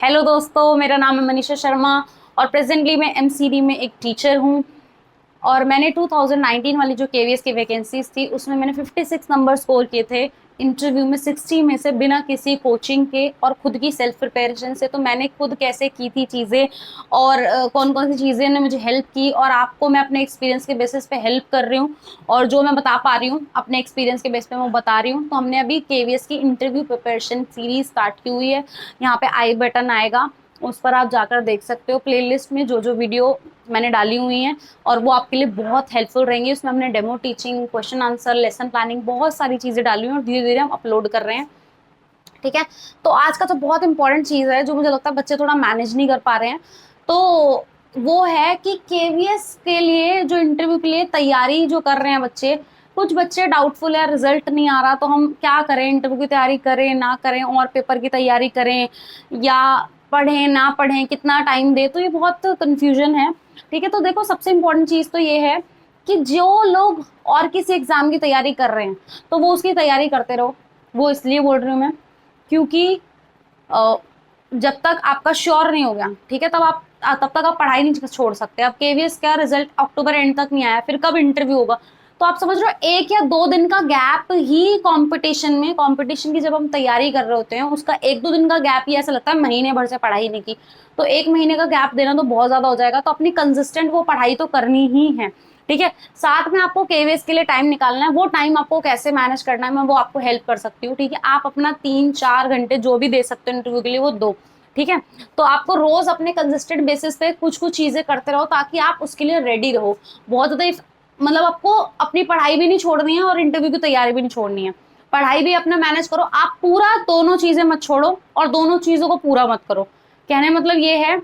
Hello दोस्तों, मेरा नाम है मनीषा शर्मा और प्रेजेंटली मैं एमसीडी में एक टीचर हूँ। और मैंने 2019 वाली जो केवीएस की वैकेंसीज थी उसमें मैंने 56 नंबर स्कोर किए थे इंटरव्यू में, 60 में से, बिना किसी कोचिंग के और खुद की सेल्फ प्रिपरेशन से। तो मैंने खुद कैसे की थी चीज़ें और कौन कौन सी चीज़ें ने मुझे हेल्प की, और आपको मैं अपने एक्सपीरियंस के बेसिस पे हेल्प कर रही हूँ। और जो मैं बता पा रही हूँ अपने एक्सपीरियंस के बेस पे मैं बता रही हूँ। तो हमने अभी केवीएस की इंटरव्यू प्रिपरेशन सीरीज स्टार्ट की हुई है। यहाँ पे आई बटन आएगा, उस पर आप जाकर देख सकते हो प्लेलिस्ट में जो जो वीडियो मैंने डाली हुई हैं, और वो आपके लिए बहुत हेल्पफुल रहेंगी। उसमें हमने demo teaching, question answer, lesson planning, बहुत सारी चीजें डाली हुई हैं और धीरे धीरे हम अपलोड कर रहे हैं। ठीक है। तो आज का जो बहुत इंपॉर्टेंट चीज है जो मुझे लगता है बच्चे थोड़ा मैनेज नहीं कर पा रहे हैं, तो वो है कि केवीएस के लिए जो इंटरव्यू के लिए तैयारी जो कर रहे हैं बच्चे, कुछ बच्चे डाउटफुल है, रिजल्ट नहीं आ रहा, तो हम क्या करें, इंटरव्यू की तैयारी करें ना करें, और पेपर की तैयारी करें या पढ़ें ना पढ़ें, कितना टाइम दे, तो ये बहुत कंफ्यूजन है। ठीक है। तो देखो, सबसे इम्पोर्टेंट चीज तो ये है कि जो लोग और किसी एग्जाम की तैयारी कर रहे हैं तो वो उसकी तैयारी करते रहो। वो इसलिए बोल रही हूँ मैं क्योंकि अ, जब तक आपका श्योर नहीं हो गया, ठीक है, तब तक आप पढ़ाई नहीं छोड़ सकते। अब केवीएस का रिजल्ट अक्टूबर एंड तक नहीं आया, फिर कब इंटरव्यू होगा, तो आप समझ रहे हो 1 या 2 दिन का गैप ही कंपटीशन में, कंपटीशन की जब हम तैयारी कर रहे होते हैं उसका 1-2 दिन का गैप ही ऐसा लगता है महीने भर से पढ़ाई नहीं की। तो 1 महीने का गैप देना तो बहुत ज्यादा हो जाएगा। तो अपनी कंसिस्टेंट वो पढ़ाई तो करनी ही है। ठीक है। साथ में आपको केवीएस के लिए टाइम निकालना है, वो टाइम आपको कैसे मैनेज करना है मैं वो आपको हेल्प कर सकती हूँ। ठीक है। आप अपना 3-4 घंटे जो भी दे सकते हो इंटरव्यू के लिए वो दो। ठीक है। तो आपको रोज अपने कंसिस्टेंट बेसिस पे कुछ कुछ चीजें करते रहो ताकि आप उसके लिए रेडी रहो। बहुत ज्यादा मतलब आपको अपनी पढ़ाई भी नहीं छोड़नी है और इंटरव्यू की तैयारी भी नहीं छोड़नी है। पढ़ाई भी अपना मैनेज करो, आप पूरा दोनों चीजें मत छोड़ो और दोनों चीजों को पूरा मत करो। कहने मतलब ये है,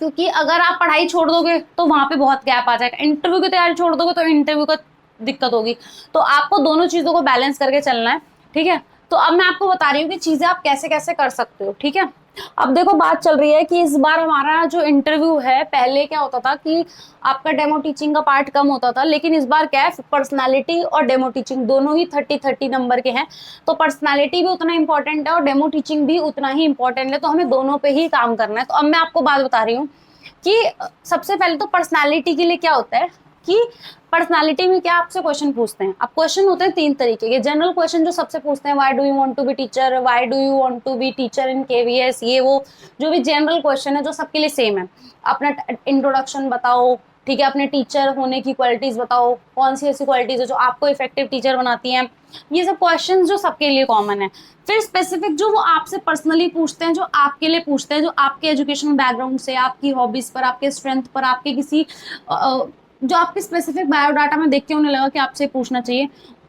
क्योंकि अगर आप पढ़ाई छोड़ दोगे तो वहां पे बहुत गैप आ जाएगा, इंटरव्यू की तैयारी छोड़ दोगे तो इंटरव्यू का दिक्कत होगी। तो आपको दोनों चीजों को बैलेंस करके चलना है। ठीक है। तो अब मैं आपको बता रही हूँ कि चीजें आप कैसे कैसे कर सकते हो। ठीक है। अब देखो, बात चल रही है कि इस बार हमारा जो इंटरव्यू है, पहले क्या होता था कि आपका डेमो टीचिंग का पार्ट कम होता था, लेकिन इस बार क्या है, पर्सनालिटी और डेमो टीचिंग दोनों ही 30-30 नंबर के हैं। तो पर्सनालिटी भी उतना इंपॉर्टेंट है और डेमो टीचिंग भी उतना ही इंपॉर्टेंट है, तो हमें दोनों पे ही काम करना है। तो अब मैं आपको बात बता रही हूँ कि सबसे पहले तो पर्सनालिटी के लिए क्या होता है कि पर्सनालिटी में क्या आपसे क्वेश्चन पूछते हैं। अब क्वेश्चन होते हैं 3 तरीके के। जनरल क्वेश्चन जो सबसे पूछते हैं, why do you want to be teacher, why do you want to be teacher in KVS, ये वो जो भी जनरल क्वेश्चन है जो सबके लिए सेम है। अपना इंट्रोडक्शन बताओ, ठीक है, अपने टीचर होने की क्वालिटीज बताओ, कौन सी ऐसी क्वालिटीज है जो आपको इफेक्टिव टीचर बनाती हैं। ये सब क्वेश्चन जो सबके लिए कॉमन है। फिर स्पेसिफिक जो वो आपसे पर्सनली पूछते हैं, जो आपके लिए पूछते हैं, जो आपके एजुकेशनल बैकग्राउंड से, आपकी हॉबीज पर, आपके स्ट्रेंथ पर, आपके किसी जो आपके स्पेसिफिक बायोडाटा में देख के उन्हें लगा कि आपसे पूछना चाहिए,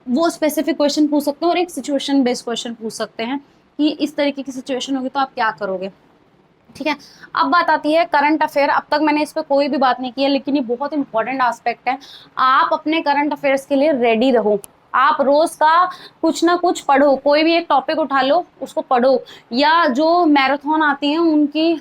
वो स्पेसिफिक क्वेश्चन पूछ सकते हैं। और एक सिचुएशन बेस्ड क्वेश्चन पूछ सकते हैं कि इस तरीके की सिचुएशन होगी तो आप क्या करोगे। ठीक है। अब बात आती है करंट अफेयर। अब तक मैंने इस पर कोई भी बात नहीं की है, लेकिन ये बहुत इंपॉर्टेंट एस्पेक्ट है। आप अपने करंट अफेयर्स के लिए रेडी रहो। आप रोज का कुछ ना कुछ पढ़ो, कोई भी एक टॉपिक उठा लो उसको पढ़ो, या जो मैराथन आती हैं उनकी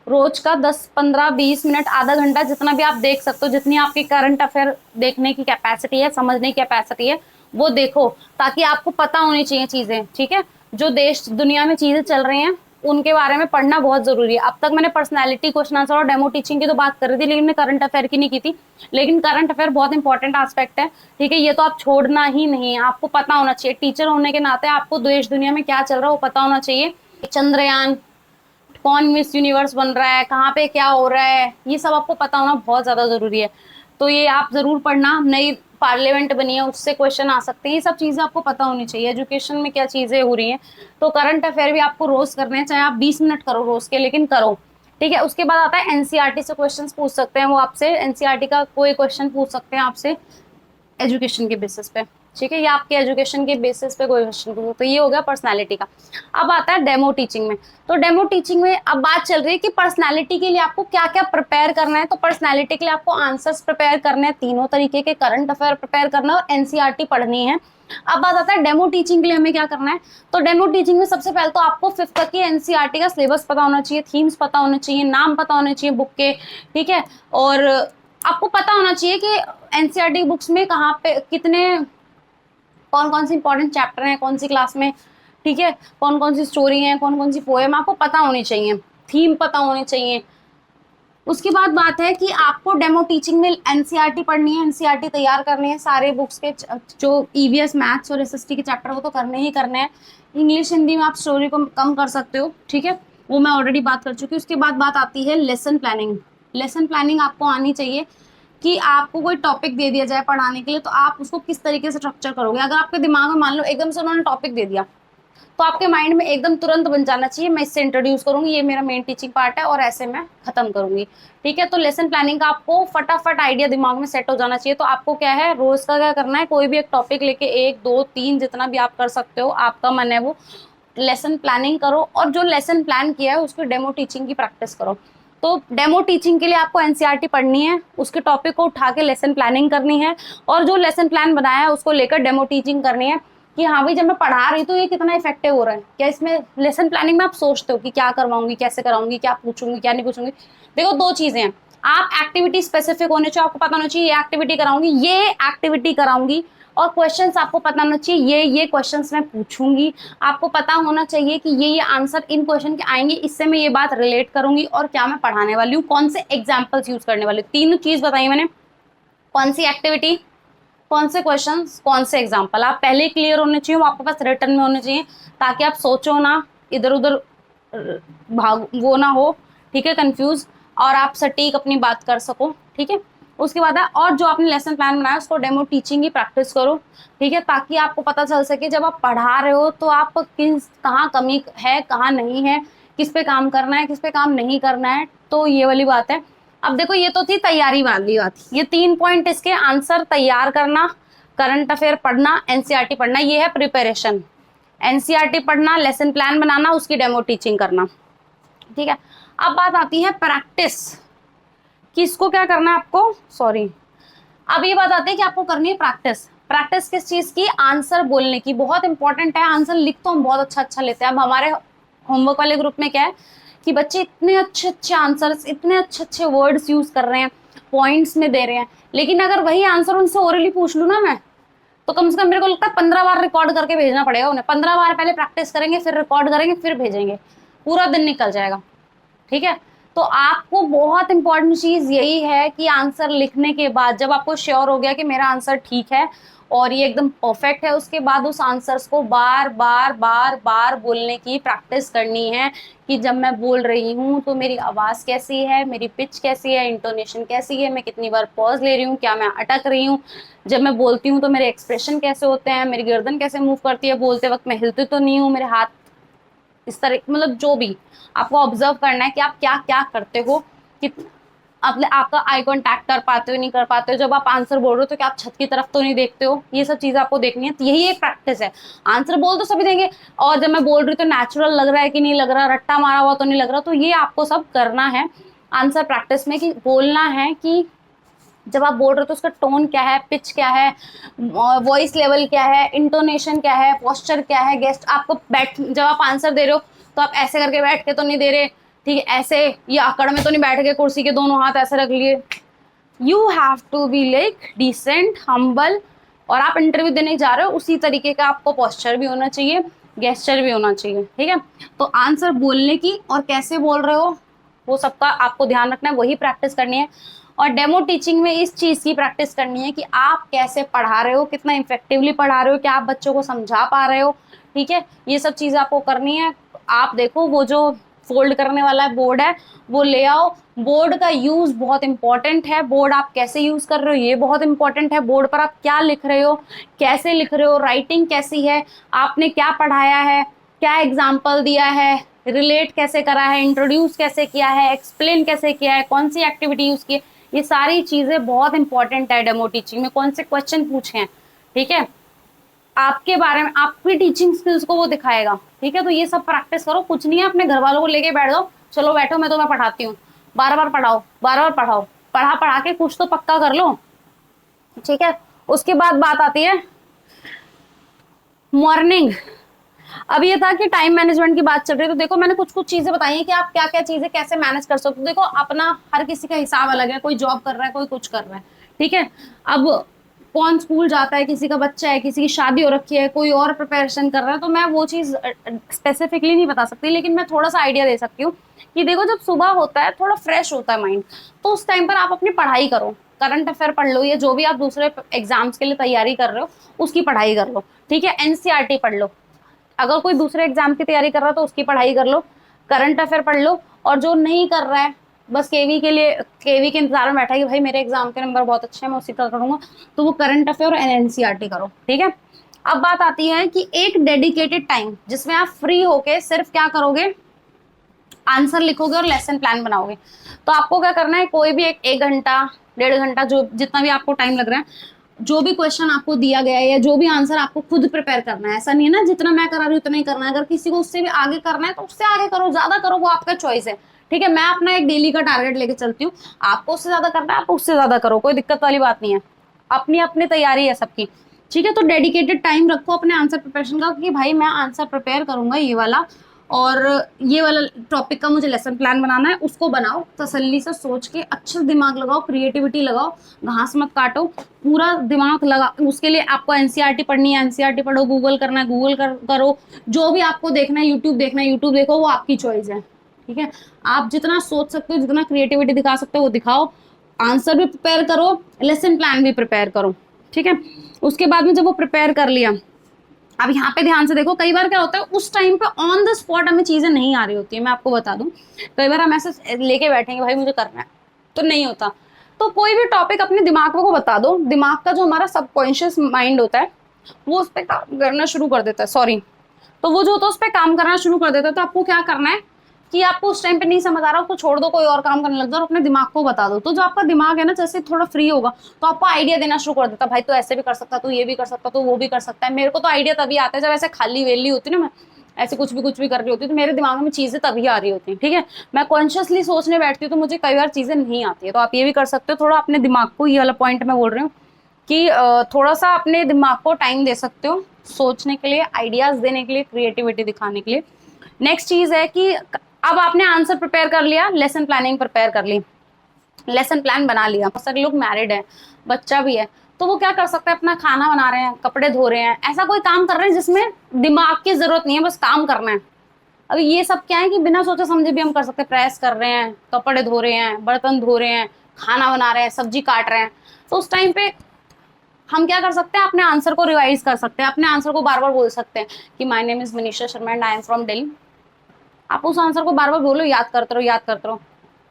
रोज का 10-15-20 मिनट, आधा घंटा, जितना भी आप देख सकते हो, जितनी आपकी करंट अफेयर देखने की कैपेसिटी है, समझने की कैपेसिटी है, वो देखो, ताकि आपको पता होनी चाहिए चीजें। ठीक है। जो देश दुनिया में चीजें चल रही हैं उनके बारे में पढ़ना बहुत जरूरी है। अब तक मैंने पर्सनैलिटी, क्वेश्चन आंसर और डेमो टीचिंग की तो बात कर रही थी, लेकिन मैंने करंट अफेयर की नहीं की थी। लेकिन करंट अफेयर बहुत इंपॉर्टेंट एस्पेक्ट है। ठीक है। ये तो आप छोड़ना ही नहीं है, आपको पता होना चाहिए। टीचर होने के नाते आपको देश दुनिया में क्या चल रहा है वो पता होना चाहिए। चंद्रयान, कौन मिस यूनिवर्स बन रहा है, कहाँ पे क्या हो रहा है, ये सब आपको पता होना बहुत ज्यादा जरूरी है। तो ये आप जरूर पढ़ना। नई पार्लियामेंट बनी है, उससे क्वेश्चन आ सकते हैं, ये सब चीजें आपको पता होनी चाहिए। एजुकेशन में क्या चीजें हो रही हैं, तो करंट अफेयर भी आपको रोज करने हैं, चाहे आप 20 मिनट करो रोज के, लेकिन करो। ठीक है। उसके बाद आता है एनसीईआरटी से क्वेश्चंस पूछ सकते हैं वो आपसे, एनसीईआरटी का कोई क्वेश्चन पूछ सकते हैं आपसे एजुकेशन के बेसिस पे। ठीक है। या आपके एजुकेशन के बेसिस पे कोई क्वेश्चन पूछो। तो ये हो गया पर्सनालिटी का। अब आता है डेमो टीचिंग में। तो डेमो टीचिंग में अब बात चल रही है कि पर्सनालिटी के लिए आपको क्या क्या प्रिपेयर करना है। तो पर्सनालिटी के लिए आपको आंसर्स प्रिपेयर करने हैं, तीनों तरीके के, करंट अफेयर प्रिपेयर करना है और एनसीईआरटी पढ़नी है। अब बात आता है डेमो टीचिंग के लिए हमें क्या करना है। तो डेमो टीचिंग में सबसे पहले तो आपको 5th तक की एनसीईआरटी का सिलेबस पता होना चाहिए, थीम्स पता होने चाहिए, नाम पता होने चाहिए बुक के। ठीक है। और आपको पता होना चाहिए कि एनसीईआरटी बुक्स में कहाँ पे कितने, कौन कौन सी इंपॉर्टेंट चैप्टर हैं, कौन सी क्लास में ठीक है, कौन कौन सी स्टोरी है, कौन कौन सी पोएम आपको पता होनी चाहिए, थीम पता होनी चाहिए। उसके बाद बात है कि आपको डेमो टीचिंग में एनसीईआरटी पढ़नी है, एनसीईआरटी तैयार करनी है, सारे बुक्स के जो ईवीएस मैथ्स और एसएसटी के चैप्टर वो तो करने ही करने हैं। इंग्लिश हिंदी में आप स्टोरी को कम कर सकते हो, ठीक है, वो मैं ऑलरेडी बात कर चुकी हूँ। उसके बाद बात आती है लेसन प्लानिंग। लेसन प्लानिंग आपको आनी चाहिए कि आपको कोई टॉपिक दे दिया जाए पढ़ाने के लिए तो आप उसको किस तरीके से स्ट्रक्चर करोगे। अगर आपके दिमाग में मान लो एकदम से उन्होंने टॉपिक दे दिया तो आपके माइंड में एकदम तुरंत बन जाना चाहिए, मैं इससे इंट्रोड्यूस करूंगी, ये मेरा मेन टीचिंग पार्ट है और ऐसे मैं खत्म करूंगी, ठीक है। तो लेसन प्लानिंग का आपको फटाफट आइडिया दिमाग में सेट हो जाना चाहिए। तो आपको क्या है, रोज का क्या करना है, कोई भी एक टॉपिक लेके 1 2 3 जितना भी आप कर सकते हो, आपका मन है वो लेसन प्लानिंग करो, और जो लेसन प्लान किया है उसकी डेमो टीचिंग की प्रैक्टिस करो। तो डेमो टीचिंग के लिए आपको एनसीईआरटी पढ़नी है, उसके टॉपिक को उठा के लेसन प्लानिंग करनी है, और जो लेसन प्लान बनाया है उसको लेकर डेमो टीचिंग करनी है कि हाँ भाई जब मैं पढ़ा रही हूँ तो ये कितना इफेक्टिव हो रहा है, क्या इसमें लेसन प्लानिंग में आप सोचते हो कि क्या करवाऊंगी, कैसे कराऊंगी, क्या पूछूंगी, क्या नहीं पूछूंगी। देखो 2 चीजें हैं, आप एक्टिविटी स्पेसिफिक होने चाहिए, आपको पता होना चाहिए ये एक्टिविटी कराऊंगी, ये एक्टिविटी कराऊंगी, और क्वेश्चंस आपको पता होना चाहिए ये क्वेश्चंस मैं पूछूंगी। आपको पता होना चाहिए कि ये आंसर इन क्वेश्चन के आएंगे, इससे मैं ये बात रिलेट करूंगी और क्या मैं पढ़ाने वाली हूँ, कौन से एग्जाम्पल्स यूज करने वाली हूँ। 3 चीज बताई मैंने, कौन सी एक्टिविटी, कौन से क्वेश्चंस, कौन से एग्जाम्पल, आप पहले क्लियर होने चाहिए, वो आपके पास रिटर्न में होने चाहिए, ताकि आप सोचो ना, इधर उधर भाग वो ना हो, ठीक है, कंफ्यूज, और आप सटीक अपनी बात कर सको, ठीक है। उसके बाद है, और जो आपने लेसन प्लान बनाया उसको डेमो टीचिंग की प्रैक्टिस करो, ठीक है, ताकि आपको पता चल सके जब आप पढ़ा रहे हो तो आप किस कहाँ कमी है, कहाँ नहीं है, किस पे काम करना है, किस पे काम नहीं करना है। तो ये वाली बात है। अब देखो ये तो थी तैयारी वाली बात, ये 3 पॉइंट इसके, आंसर तैयार करना, करंट अफेयर पढ़ना, एनसीईआरटी पढ़ना, ये है प्रिपरेशन। एनसीईआरटी पढ़ना, लेसन प्लान बनाना, उसकी डेमो टीचिंग करना, ठीक है। अब बात आती है प्रैक्टिस, कि इसको क्या करना है आपको, सॉरी, अब ये बात आती है कि आपको करनी है प्रैक्टिस। प्रैक्टिस किस चीज की, आंसर बोलने की, बहुत इंपॉर्टेंट है। आंसर लिख तो हम बहुत अच्छा अच्छा लेते हैं। अब हमारे होमवर्क वाले ग्रुप में क्या है कि बच्चे इतने अच्छे अच्छे आंसर्स, इतने अच्छे अच्छे वर्ड्स यूज कर रहे हैं, पॉइंट्स में दे रहे हैं, लेकिन अगर वही आंसर उनसे ओरली पूछ लूँ ना मैं, तो कम से कम मेरे को लगता है 15 बार रिकॉर्ड करके भेजना पड़ेगा उन्हें। 15 बार पहले प्रैक्टिस करेंगे, फिर रिकॉर्ड करेंगे, फिर भेजेंगे, पूरा दिन निकल जाएगा, ठीक है। तो आपको बहुत इंपॉर्टेंट चीज यही है कि आंसर लिखने के बाद जब आपको श्योर हो गया कि मेरा आंसर ठीक है और ये एकदम परफेक्ट है, उसके बाद उस आंसर्स को बार बार बार बार बोलने की प्रैक्टिस करनी है, कि जब मैं बोल रही हूँ तो मेरी आवाज कैसी है, मेरी पिच कैसी है, इंटोनेशन कैसी है, मैं कितनी बार पॉज ले रही हूँ, क्या मैं अटक रही हूँ, जब मैं बोलती हूँ तो मेरे एक्सप्रेशन कैसे होते हैं, मेरी गर्दन कैसे मूव करती है बोलते वक्त, मैं हिलती तो नहीं हूँ, मेरे हाथ इस तरह, मतलब जो भी आपको ऑब्जर्व करना है कि आप क्या क्या करते हो, कि आपका आई कांटेक्ट कर पाते हो नहीं कर पाते हो, जब आप आंसर बोल रहे हो तो क्या आप छत की तरफ तो नहीं देखते हो, ये सब चीजें आपको देखनी है। तो यही एक प्रैक्टिस है। आंसर बोल तो सभी देंगे, और जब मैं बोल रही हूँ तो नेचुरल लग रहा है कि नहीं लग रहा, रट्टा मारा हुआ तो नहीं लग रहा, तो ये आपको सब करना है आंसर प्रैक्टिस में, कि बोलना है कि जब आप बोल रहे हो तो उसका टोन क्या है, पिच क्या है, वॉइस लेवल क्या है, इंटोनेशन क्या है, पोस्चर क्या है, गेस्ट आपको बैठ, जब आप आंसर दे रहे हो तो आप ऐसे करके बैठ के तो नहीं दे रहे, ठीक है, ऐसे या अकड़ में तो नहीं बैठ के कुर्सी के दोनों हाथ ऐसे रख लिए। You have to be like decent, humble, और आप इंटरव्यू देने जा रहे हो उसी तरीके का आपको पोस्चर भी होना चाहिए, गेस्चर भी होना चाहिए, ठीक है। तो आंसर बोलने की और कैसे बोल रहे हो वो सबका आपको ध्यान रखना है, वही प्रैक्टिस करनी है। और डेमो टीचिंग में इस चीज की प्रैक्टिस करनी है कि आप कैसे पढ़ा रहे हो, कितना इफेक्टिवली पढ़ा रहे हो, क्या आप बच्चों को समझा पा रहे हो, ठीक है, ये सब चीजें आपको करनी है। आप देखो वो जो फोल्ड करने वाला बोर्ड है वो ले आओ, बोर्ड का यूज बहुत इंपॉर्टेंट है, बोर्ड आप कैसे यूज कर रहे हो ये बहुत इंपॉर्टेंट है, बोर्ड पर आप क्या लिख रहे हो, कैसे लिख रहे हो, राइटिंग कैसी है, आपने क्या पढ़ाया है, क्या एग्जाम्पल दिया है, रिलेट कैसे करा है, इंट्रोड्यूस कैसे किया है, एक्सप्लेन कैसे किया है, कौन सी एक्टिविटी यूज की है, ये सारी चीजें बहुत इंपॉर्टेंट है डेमो टीचिंग में, कौन से क्वेश्चन पूछे हैं, ठीक है, आपके बारे में, आपकी टीचिंग स्किल्स को वो दिखाएगा, ठीक है। तो ये सब प्रैक्टिस करो, कुछ नहीं है, अपने घर वालों को लेके बैठ जाओ, चलो बैठो मैं तुम्हें पढ़ाती हूँ, बार बार पढ़ाओ, बार बार पढ़ाओ, पढ़ा पढ़ा के कुछ तो पक्का कर लो, ठीक है। उसके बाद बात आती है मॉर्निंग। अब ये था कि टाइम मैनेजमेंट की बात चल रही है, तो देखो मैंने कुछ कुछ चीजें बताई हैं कि आप क्या क्या चीजें कैसे मैनेज कर सकते हो। देखो अपना हर किसी का हिसाब अलग है, कोई जॉब कर रहा है, कोई कुछ कर रहा है, ठीक है। अब कौन स्कूल जाता है, किसी का बच्चा है, किसी की शादी हो रखी है, कोई और प्रिपरेशन कर रहा है, तो मैं वो चीज़ स्पेसिफिकली नहीं बता सकती, लेकिन मैं थोड़ा सा आइडिया दे सकती हूँ कि देखो जब सुबह होता है थोड़ा फ्रेश होता है माइंड, तो उस टाइम पर आप अपनी पढ़ाई करो, करंट अफेयर पढ़ लो, या जो भी आप दूसरे एग्जाम्स के लिए तैयारी कर रहे हो उसकी पढ़ाई कर लो, ठीक है। एनसीईआरटी पढ़ लो, अगर कोई दूसरे एग्जाम की तैयारी कर रहा है तो उसकी पढ़ाई कर लो, करंट अफेयर पढ़ लो, और जो नहीं कर रहा है बस केवी के लिए, केवी के इंतजार में बैठा है कि भाई मेरे एग्जाम के नंबर बहुत अच्छे हैं मैं उसी का करूंगा, तो वो करंट अफेयर और एनसीईआरटी करो, ठीक है। अब बात आती है कि एक डेडिकेटेड टाइम जिसमें आप फ्री होके सिर्फ क्या करोगे, आंसर लिखोगे और लेसन प्लान बनाओगे। तो आपको क्या करना है, कोई भी एक घंटा 1.5 घंटा, जो जितना भी आपको टाइम लग रहा है, जो भी क्वेश्चन आपको दिया गया है या जो भी आंसर आपको खुद प्रिपेयर करना है, ऐसा नहीं है ना जितना मैं करा रही हूँ उतना ही करना है, अगर किसी को उससे भी आगे करना है तो उससे आगे करो, ज्यादा करो, वो आपका चॉइस है, ठीक है। मैं अपना एक डेली का टारगेट लेके चलती हूँ, आपको उससे ज्यादा करना है आप उससे ज्यादा करो, कोई दिक्कत वाली बात नहीं है, अपनी अपनी तैयारी है सबकी, ठीक है। तो डेडिकेटेड टाइम रखो अपने आंसर प्रिपरेशन का कि भाई मैं आंसर प्रिपेयर करूंगा ये वाला, और ये वाला टॉपिक का मुझे लेसन प्लान बनाना है, उसको बनाओ तसल्ली से सोच के, अच्छे दिमाग लगाओ, क्रिएटिविटी लगाओ, घास मत काटो, पूरा दिमाग लगा। उसके लिए आपको एनसीईआरटी पढ़नी है एनसीईआरटी पढ़ो, गूगल करना है गूगल करो, जो भी आपको देखना है यूट्यूब देखना है यूट्यूब देखो, वो आपकी चॉइस है, ठीक है। आप जितना सोच सकते हो, जितना क्रिएटिविटी दिखा सकते हो वो दिखाओ, आंसर भी प्रिपेयर करो, लेसन प्लान भी प्रिपेयर करो, ठीक है। उसके बाद में जब वो प्रिपेयर कर लिया, अब यहाँ पे ध्यान से देखो, कई बार क्या होता है उस टाइम पे ऑन द स्पॉट हमें चीजें नहीं आ रही होती है, मैं आपको बता दूं, कई बार हम ऐसे लेके बैठेंगे भाई मुझे करना है, तो नहीं होता। तो कोई भी टॉपिक अपने दिमाग को बता दो, दिमाग का जो हमारा सबकॉन्शियस माइंड होता है वो उस पर काम करना शुरू कर देता है, सॉरी, तो वो जो होता है उस पर काम करना शुरू कर देता है। तो आपको क्या करना है कि आपको उस टाइम पे नहीं समझ आ रहा, उसको छोड़ दो, कोई और काम करने लग जाओ और अपने दिमाग को बता दो, तो जो आपका दिमाग है ना जैसे थोड़ा फ्री होगा तो आपको आइडिया देना शुरू कर देता है, भाई तो ऐसे भी कर सकता, तो ये भी कर सकता, तो वो भी कर सकता है। मेरे को तो आइडिया तभी आता है जब ऐसे खाली वेली होती ना, मैं ऐसे कुछ भी कर रही होती है तो मेरे दिमाग में चीजें तभी आ रही होती है, ठीक है। मैं कॉन्शियसली सोचने बैठती हूँ तो मुझे कई बार चीजें नहीं आती है, तो आप ये भी कर सकते हो, थोड़ा अपने दिमाग को, ये वाला पॉइंट मैं बोल रही हूँ कि थोड़ा सा अपने दिमाग को टाइम दे सकते हो सोचने के लिए, आइडियाज देने के लिए, क्रिएटिविटी दिखाने के लिए। नेक्स्ट चीज है कि अब आपने आंसर प्रिपेयर कर लिया, लेसन प्लानिंग प्रिपेयर कर ली, लेसन प्लान बना लिया, बहुत सारे लोग मैरिड है, बच्चा भी है, तो वो क्या कर सकते हैं, अपना खाना बना रहे हैं, कपड़े धो रहे हैं, ऐसा कोई काम कर रहे हैं जिसमें दिमाग की जरूरत नहीं है, बस काम करना है। अभी ये सब क्या है कि बिना सोचे समझे भी हम कर सकते हैं, प्रेस कर रहे हैं, कपड़े धो रहे हैं, बर्तन धो रहे हैं, खाना बना रहे हैं, सब्जी काट रहे हैं, तो उस टाइम पे हम क्या कर सकते हैं, अपने आंसर को रिवाइज कर सकते हैं, अपने आंसर को बार बार बोल सकते हैं कि my name is Manisha Sharma and I am from Delhi. आप उस आंसर को बार बार बोलो, याद करते रहो, याद करते रहो,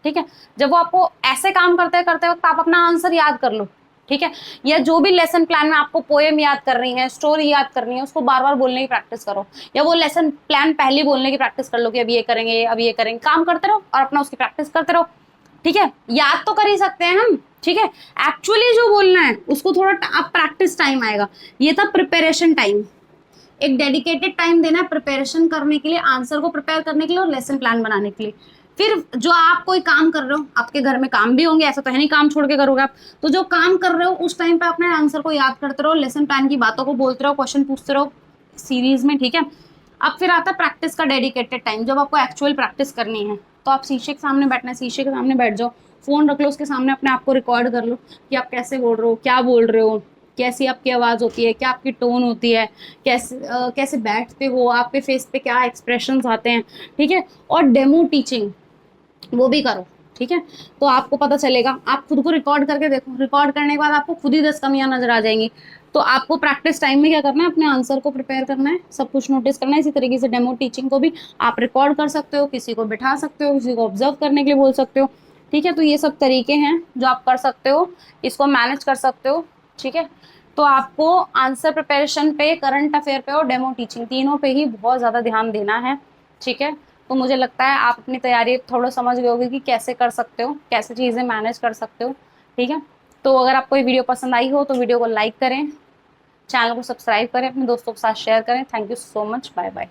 ठीक है। जब वो आपको ऐसे काम करते करते वक्त आप अपना आंसर याद कर लो, ठीक है। या जो भी लेसन प्लान में आपको पोएम याद कर रही है, स्टोरी याद करनी है, उसको बार बार बोलने की प्रैक्टिस करो, या वो लेसन प्लान पहले बोलने की प्रैक्टिस कर लो कि अब ये करेंगे, अब ये करेंगे, काम करते रहो और अपना उसकी प्रैक्टिस करते रहो, ठीक है। याद तो कर ही सकते हैं हम, ठीक है, एक्चुअली जो बोलना है उसको थोड़ा अब प्रैक्टिस टाइम आएगा। ये था प्रिपरेशन टाइम, एक डेडिकेटेड टाइम देना है प्रिपरेशन करने के लिए, आंसर को प्रिपेयर करने के लिए और लेसन प्लान बनाने के लिए। फिर जो आप कोई काम कर रहे हो, आपके घर में काम भी होंगे, ऐसा तो है नहीं काम छोड़ के करोगे आप, तो जो काम कर रहे हो उस टाइम पे अपने आंसर को याद करते रहो, लेसन प्लान की बातों को बोलते रहो, क्वेश्चन पूछते रहो सीरीज में, ठीक है। अब फिर आता है प्रैक्टिस का डेडिकेटेड टाइम, जब आपको एक्चुअल प्रैक्टिस करनी है, तो आप शीशे के सामने बैठना है, शीशे के सामने बैठ जाओ, फोन रख लो उसके सामने, अपने आप को रिकॉर्ड कर लो कि आप कैसे बोल रहे हो, क्या बोल रहे हो, कैसी आपकी आवाज़ होती है, क्या आपकी टोन होती है, कैसे बैठते हो, आपके फेस पे क्या एक्सप्रेशंस आते हैं, ठीक है। और डेमो टीचिंग वो भी करो, ठीक है। तो आपको पता चलेगा, आप खुद को रिकॉर्ड करके देखो, रिकॉर्ड करने के बाद आपको खुद ही 10 कमियां नजर आ जाएंगी। तो आपको प्रैक्टिस टाइम में क्या करना है, अपने आंसर को प्रिपेयर करना है, सब कुछ नोटिस करना है। इसी तरीके से डेमो टीचिंग को भी आप रिकॉर्ड कर सकते हो, किसी को बिठा सकते हो, किसी को ऑब्जर्व करने के लिए बोल सकते हो, ठीक है। तो ये सब तरीके हैं जो आप कर सकते हो, इसको मैनेज कर सकते हो, ठीक है। तो आपको आंसर प्रिपरेशन पे, करंट अफेयर पे और डेमो टीचिंग, तीनों पे ही बहुत ज़्यादा ध्यान देना है, ठीक है। तो मुझे लगता है आप अपनी तैयारी थोड़ा समझ गए होगे कि कैसे कर सकते हो, कैसे चीज़ें मैनेज कर सकते हो, ठीक है। तो अगर आपको ये वीडियो पसंद आई हो तो वीडियो को लाइक करें, चैनल को सब्सक्राइब करें, अपने दोस्तों के साथ शेयर करें। Thank you so much, bye bye.